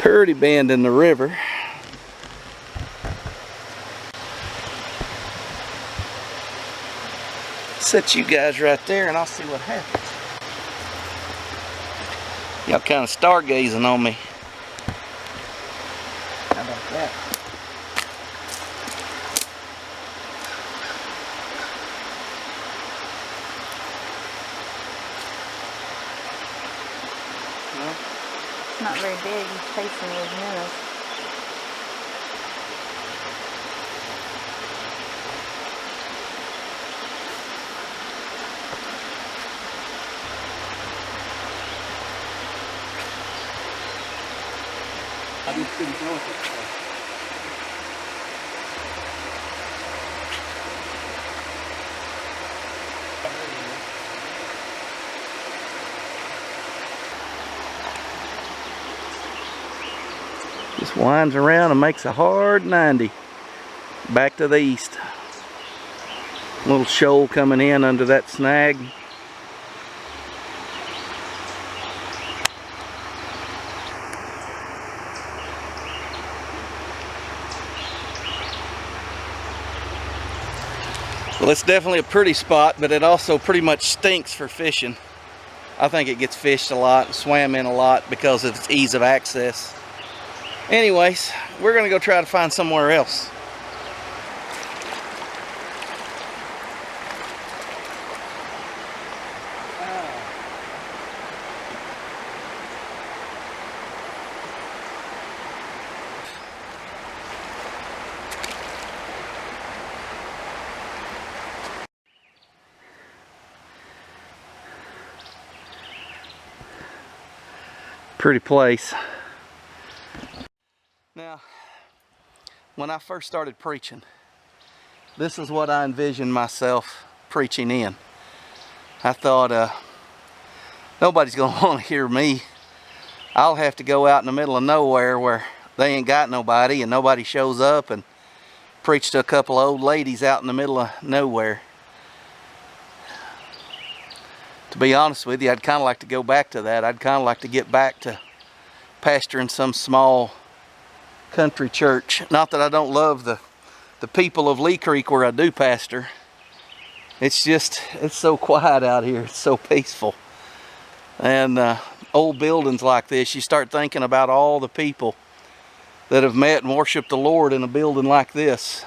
Pretty bend in the river. Set you guys right there and I'll see what happens. Y'all kind of stargazing on me. How about that? Well, it's not very big. He's chasing those minnows. I just couldn't throw it this way. Just winds around and makes a hard 90 back to the east. Little shoal coming in under that snag. Well, it's definitely a pretty spot, but it also pretty much stinks for fishing. I think it gets fished a lot and swam in a lot because of its ease of access. Anyways, we're gonna go try to find somewhere else. Pretty place. Now, when I first started preaching, this is what I envisioned myself preaching in. I thought, nobody's gonna want to hear me. I'll have to go out in the middle of nowhere where they ain't got nobody and nobody shows up and preach to a couple of old ladies out in the middle of nowhere. To be honest with you, I'd kind of like to go back to that. I'd kind of like to get back to pastoring some small country church. Not that I don't love the people of Lee Creek where I do pastor. It's just, it's so quiet out here. It's so peaceful. And old buildings like this, you start thinking about all the people that have met and worshiped the Lord in a building like this.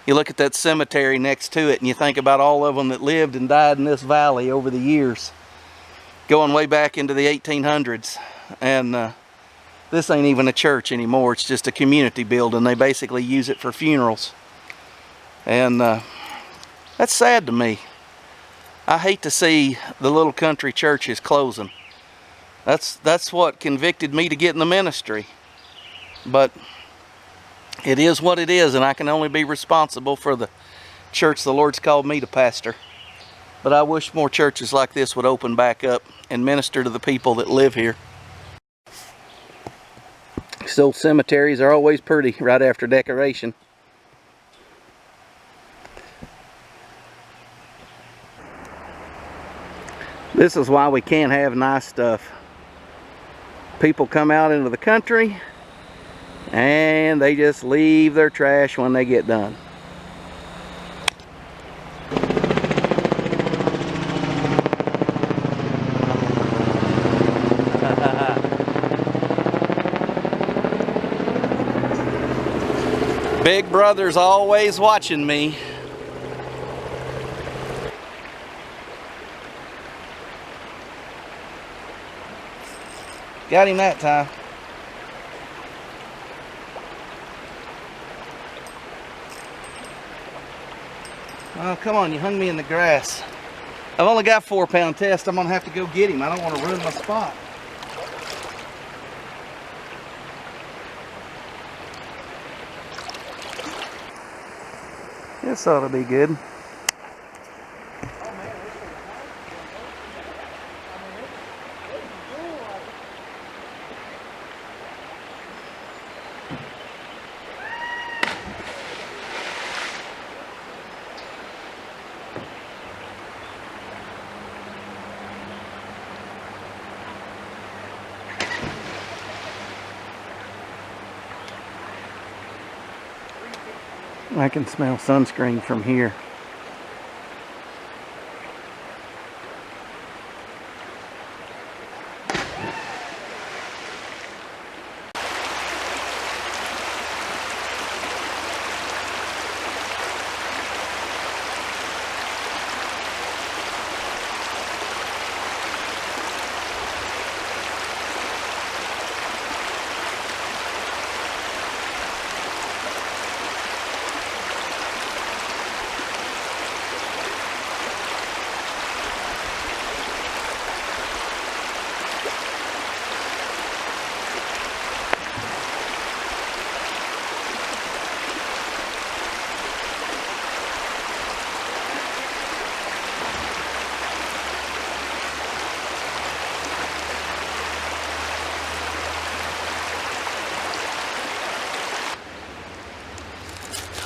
You look at that cemetery next to it and you think about all of them that lived and died in this valley over the years, going way back into the 1800s. And this ain't even a church anymore. It's just a community building. They basically use it for funerals. And that's sad to me. I hate to see the little country churches closing. That's what convicted me to get in the ministry. But it is what it is, and I can only be responsible for the church the Lord's called me to pastor. But I wish more churches like this would open back up and minister to the people that live here. These old cemeteries are always pretty right after decoration. This is why we can't have nice stuff. People come out into the country and they just leave their trash when they get done. Big brother's always watching me. Got him that time. Oh, come on, you hung me in the grass. I've only got 4-pound test. I'm gonna have to go get him. I don't want to ruin my spot. This ought to be good. I can smell sunscreen from here.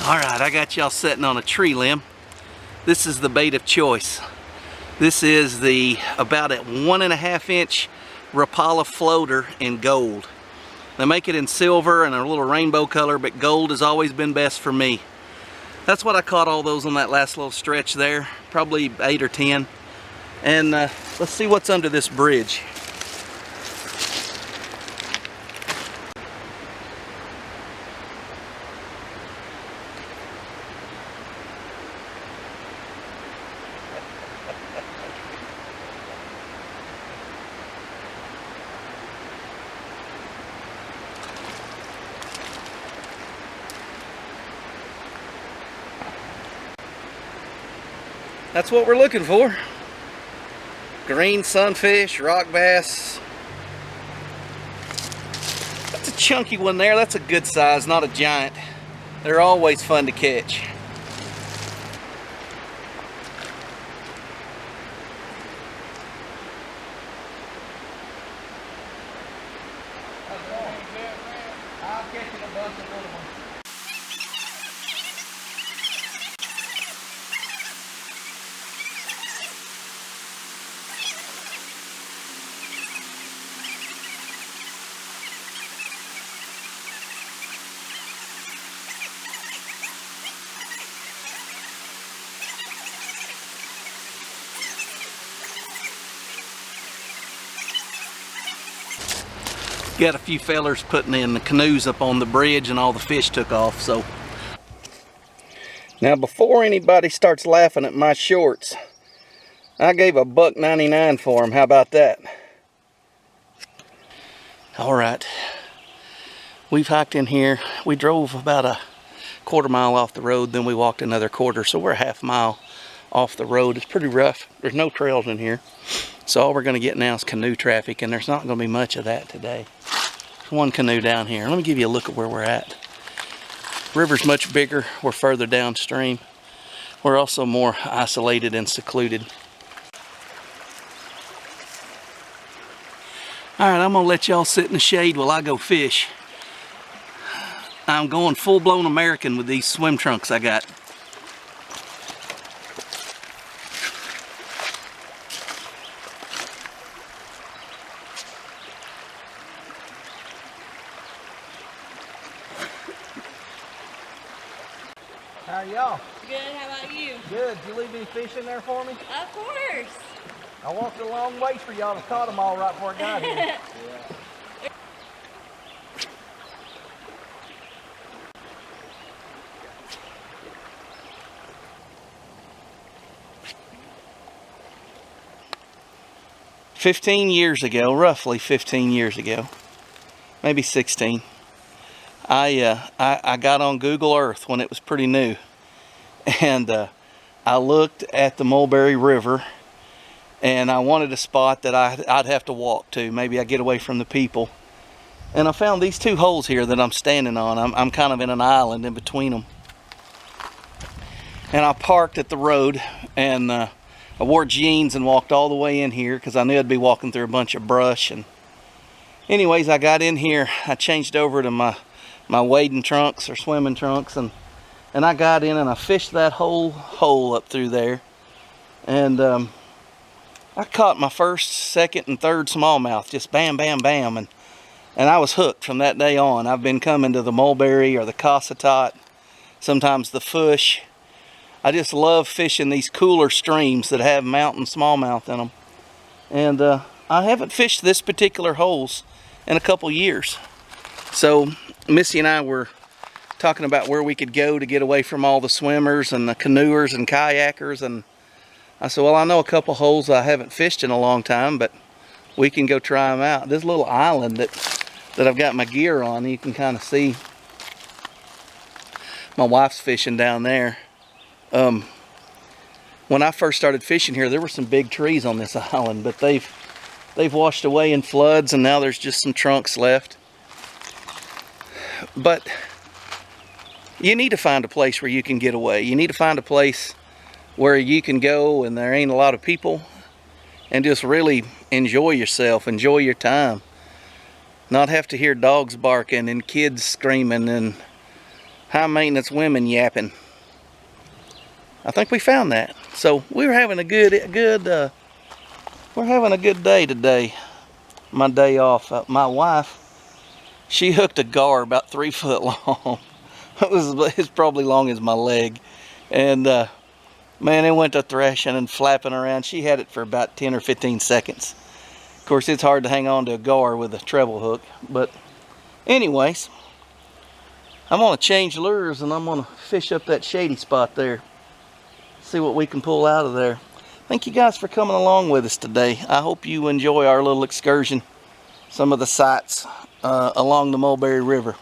Alright, I got y'all sitting on a tree limb. This is the bait of choice. This is the about a 1.5 inch Rapala floater in gold. They make it in silver and a little rainbow color, but gold has always been best for me. That's what I caught all those on that last little stretch there, probably 8 or 10. And let's see what's under this bridge. That's what we're looking for. Green sunfish, rock bass. That's a chunky one there. That's a good size, not a giant. They're always fun to catch. I'll catch a bunch of little ones. Got a few fellers putting in the canoes up on the bridge and all the fish took off. So now before anybody starts laughing at my shorts, I gave a $1.99 for them. How about that? All right, we've hiked in here. We drove about a 1/4 mile off the road, then we walked another quarter, so we're a 1/2 mile off the road. It's pretty rough. There's no trails in here, so all we're going to get now is canoe traffic, and there's not going to be much of that today. There's one canoe down here. Let me give you a look at where we're at. River's much bigger. We're further downstream. We're also more isolated and secluded. All right, I'm gonna let y'all sit in the shade while I go fish. I'm going full-blown American with these swim trunks I got. How are y'all? Good, how about you? Good. Did you leave any fish in there for me? Of course. I walked a long ways for y'all to caught them all right before I got here. Yeah. 15 years ago, roughly 15 years ago, maybe 16, I got on Google Earth when it was pretty new, and I looked at the Mulberry River, and I wanted a spot that I'd have to walk to. Maybe I get away from the people. And I found these two holes here that I'm standing on. I'm kind of in an island in between them. And I parked at the road, and I wore jeans and walked all the way in here because I knew I'd be walking through a bunch of brush. And anyways, I got in here. I changed over to my wading trunks or swimming trunks, and I got in and I fished that whole hole up through there. And I caught my first, second, and third smallmouth, just bam, bam, bam, and I was hooked from that day on. I've been coming to the Mulberry or the Cossatot sometimes the fish. I just love fishing these cooler streams that have mountain smallmouth in them. And I haven't fished this particular holes in a couple years. So Missy and I were talking about where we could go to get away from all the swimmers and the canoers and kayakers, and I said, well, I know a couple holes I haven't fished in a long time, but we can go try them out. This little island that I've got my gear on, you can kind of see my wife's fishing down there. When I first started fishing here, there were some big trees on this island, but they've washed away in floods, and now there's just some trunks left. But you need to find a place where you can get away. You need to find a place where you can go and there ain't a lot of people, and just really enjoy yourself, enjoy your time. Not have to hear dogs barking and kids screaming and high maintenance women yapping. I think we found that. So we're having a good day today. My day off. My wife, she hooked a gar about 3 foot long. It's probably long as my leg, and man, it went to thrashing and flapping around. She had it for about 10 or 15 seconds. Of course, it's hard to hang on to a gar with a treble hook, but anyways, I'm gonna change lures and I'm gonna fish up that shady spot there, see what we can pull out of there. Thank you guys for coming along with us today. I hope you enjoy our little excursion, some of the sights along the Mulberry River.